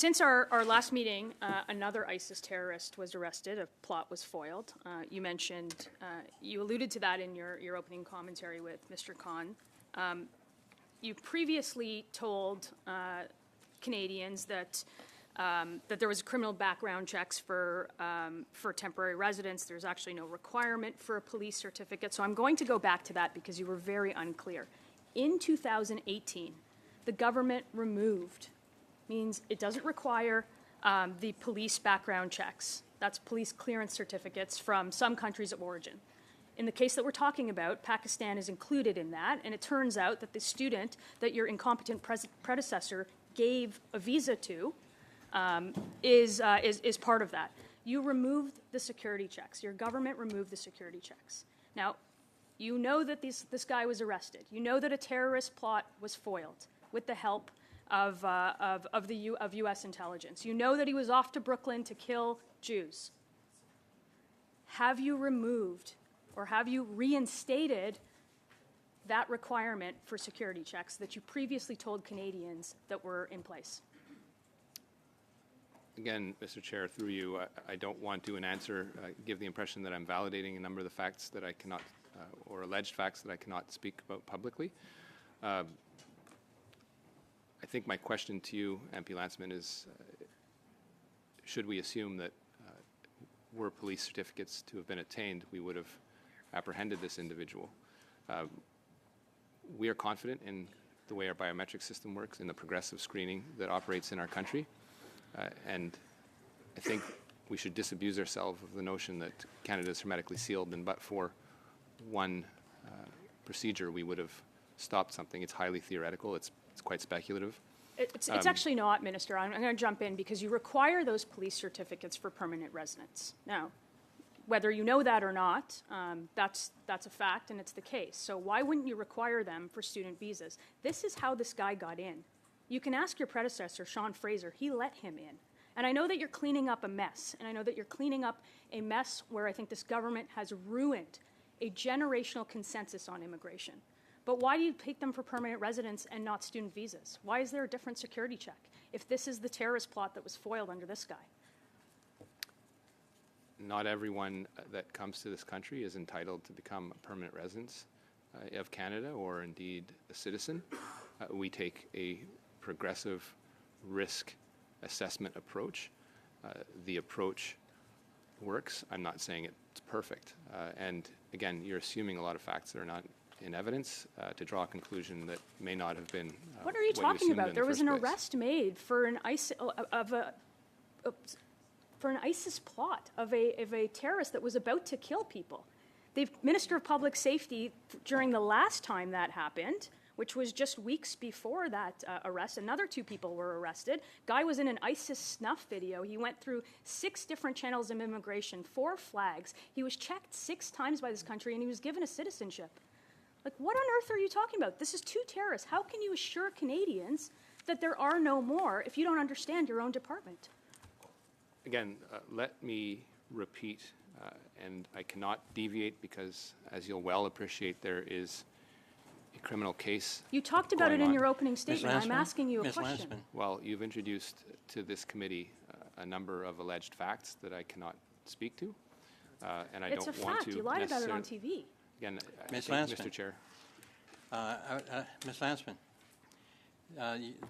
Since our last meeting, another ISIS terrorist was arrested. A plot was foiled. You mentioned, you alluded to that in your opening commentary with Mr. Khan. You previously told Canadians that there was criminal background checks for temporary residents. There's actually no requirement for a police certificate. So I'm going to go back to that because you were very unclear. In 2018, the government removed, means it doesn't require the police background checks. That's police clearance certificates from some countries of origin. In the case that we're talking about, Pakistan is included in that, and it turns out that the student that your incompetent predecessor gave a visa to is part of that. You removed the security checks. Your government removed the security checks. Now, you know that this guy was arrested. You know that a terrorist plot was foiled with the help of U.S. intelligence. You know that he was off to Brooklyn to kill Jews. Have you removed or have you reinstated that requirement for security checks that you previously told Canadians that were in place? Again, Mr. Chair, through you, I don't want to, in answer, give the impression that I'm validating a number of the facts that I cannot, or alleged facts that I cannot speak about publicly. I think my question to you, MP Lanceman, is should we assume that were police certificates to have been attained, we would have apprehended this individual? We are confident in the way our biometric system works, in the progressive screening that operates in our country. And I think we should disabuse ourselves of the notion that Canada is hermetically sealed, and but for one procedure, we would have stopped something. It's highly theoretical. It's quite speculative. It's actually not, Minister. I'm going to jump in because you require those police certificates for permanent residents. Now, whether you know that or not, that's a fact and it's the case. So why wouldn't you require them for student visas? This is how this guy got in. You can ask your predecessor, Sean Fraser. He let him in. And I know that you're cleaning up a mess, and I know that you're cleaning up a mess where I think this government has ruined a generational consensus on immigration. But why do you take them for permanent residence and not student visas? Why is there a different security check if this is the terrorist plot that was foiled under this guy? Not everyone that comes to this country is entitled to become a permanent resident of Canada or indeed a citizen. We take a progressive risk assessment approach. The approach works. I'm not saying it's perfect. And again, you're assuming a lot of facts that are not in evidence to draw a conclusion that may not have been. What are you talking about? There was an arrest made for an ISIS plot of a terrorist that was about to kill people. The Minister of Public Safety, during the last time that happened, which was just weeks before that arrest, another 2 people were arrested. Guy was in an ISIS snuff video. He went through 6 different channels of immigration, 4 flags. He was checked 6 times by this country, and he was given a citizenship. Like, what on earth are you talking about? This is 2 terrorists. How can you assure Canadians that there are no more if you don't understand your own department? Again, let me repeat, and I cannot deviate because, as you'll well appreciate, there is a criminal case. You talked about it in your opening statement. I'm asking you a question. Lanceman. Well, you've introduced to this committee a number of alleged facts that I cannot speak to, and I It's don't a want fact. to You lied about it on necessarily- TV. Again, Ms. I think, Lanceman. Mr. Chair. Ms. Lanceman,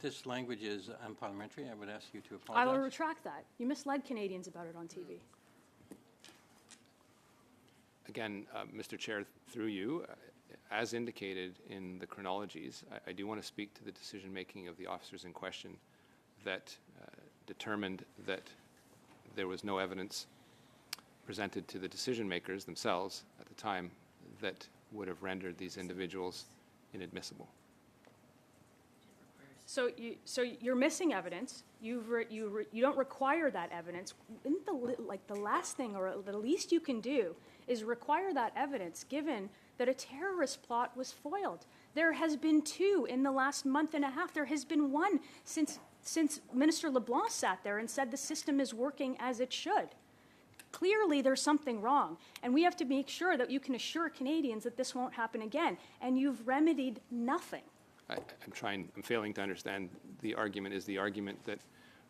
this language is unparliamentary. I would ask you to I apologize. will retract that. You misled Canadians about it on TV. Again, Mr. Chair, through you, as indicated in the chronologies, I do want to speak to the decision-making of the officers in question that determined that there was no evidence presented to the decision-makers themselves at the time that would have rendered these individuals inadmissible. So you're missing evidence. You don't require that evidence. Isn't the last thing or the least you can do is require that evidence, given that a terrorist plot was foiled? There has been 2 in the last month and a half. There has been 1 since Minister LeBlanc sat there and said the system is working as it should. Clearly, there's something wrong, and we have to make sure that you can assure Canadians that this won't happen again, and you've remedied nothing. I'm failing to understand the argument. Is the argument that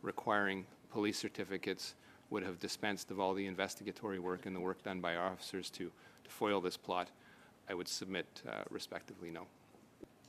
requiring police certificates would have dispensed of all the investigatory work and the work done by our officers to foil this plot, I would submit respectively no.